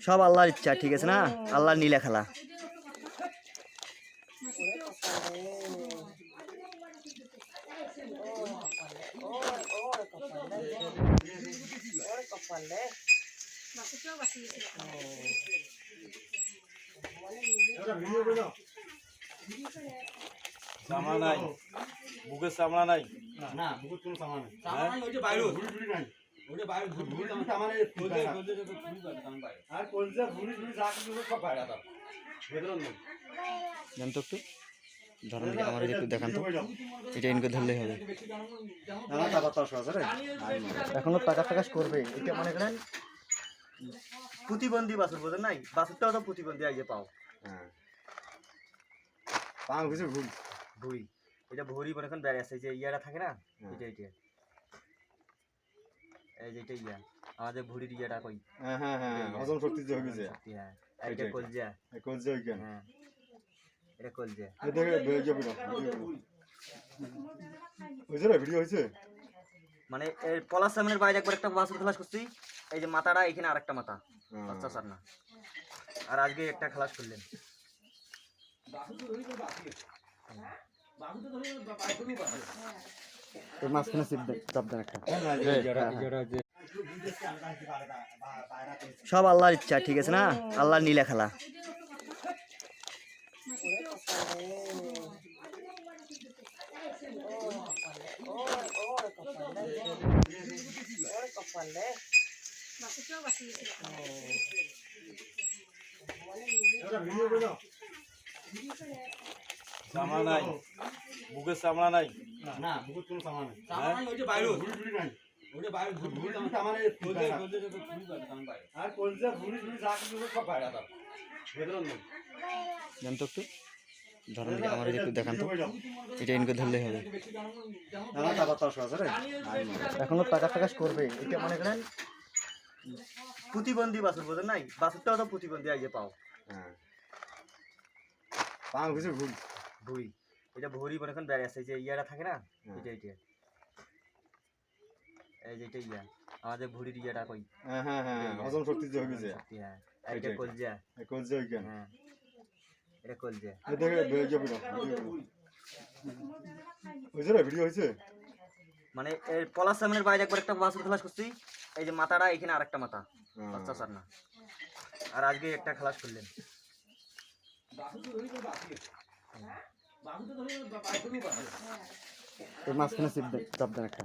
সব আল্লাহর ইচ্ছা, ঠিক আছে না? আল্লাহর নীলা খেলা। চামড়া নাই, বুকের চামড়া নাই। না বুকের কোনো চামড়া নাই। চামড়া নাই, ওইটা বাইরে ঘুরি ঘুরি নাই। ওইটা বাইরে ঘুরি ঘুরি চামড়া নেই। আর কলজা ঘুরি ঘুরি যা কিছু সব বাইরে দাও। ভেতরে নেই। জান তো একটু ধরেন আমার একটু দেখান তো, এটা ইনকে ধরলেই হবে। এখনো টাকা টাকাশ করবে, এটা মনে করেন প্রতিবন্ধী বাছুর, বোঝেন নাই? বাছুরটাও তো প্রতিবন্ধী, আইয়ে পাও। হ্যাঁ পাং কিছু ভুল ভুই, এটা ভরি মনে করেন বেড়ে আছে, যে ইয়াটা থাকে না, এটা এটা এই যে এটা ইয়া আমাদের ভুড়ির ইয়াটা কই। হ্যাঁ হ্যাঁ হ্যাঁ হজম শক্তি যে হইছে। হ্যাঁ এটা কলজা। কলজা হইকেন। হ্যাঁ এটা কলজা। এটা বেয়ে যাবে না। ওই যে ভিডিও হইছে। মানে এই পলাশ সামনের বাইরে একবার একটা বাছুর খালাস করছি, এই যে মাথাটা এখানে আরেকটা মাথা, আচ্ছা স্যার না। আর আজকে একটা খালাস করলেন। এই মাঝখানে চাপ দেন একটা। সব আল্লাহর ইচ্ছা, ঠিক আছে না? আল্লাহর নীলা খেলা। চামড়া নাই, বুকের চামড়া নাই। না বুকের কোনো চামড়া নাই। চামড়া নাই, ওইটা বাইরে ঘুরি ঘুরি নাই। ওইটা বাইরে ঘুরি ঘুরি চামড়া নেই। আর কলজা ঘুরি ঘুরি যা কিছু সব বাইরে দাও। ভেতরে নেই। জান তো একটু ধরেন আমার একটু দেখান তো, এটা ইনকে ধরলেই হবে। এখনো টাকা টাকাশ করবে, এটা মনে করেন প্রতিবন্ধী বাছুর, বোঝেন নাই? বাছুরটাও তো প্রতিবন্ধী, আইয়ে পাও। হ্যাঁ পাং কিছু ভুল ভুই, এটা ভরি মনে করেন বেড়ে আছে, যে ইয়াটা থাকে না, এটা এটা এই যে এটা ইয়া আমাদের ভুড়ির ইয়াটা কই। হ্যাঁ হ্যাঁ হ্যাঁ হজম শক্তি যে হইছে। হ্যাঁ এটা কলজা। কলজা হইকেন। হ্যাঁ এটা কলজা। এটা বেয়ে যাবে না। ওই যে ভিডিও হইছে। মানে এই পলাশ সামনের বাইরে একবার একটা বাছুর খালাস করছি, এই যে মাথাটা এখানে আরেকটা মাথা, আচ্ছা স্যার না। আর আজকে একটা খালাস করলেন। এই মাঝখানে চাপ দেন একটা।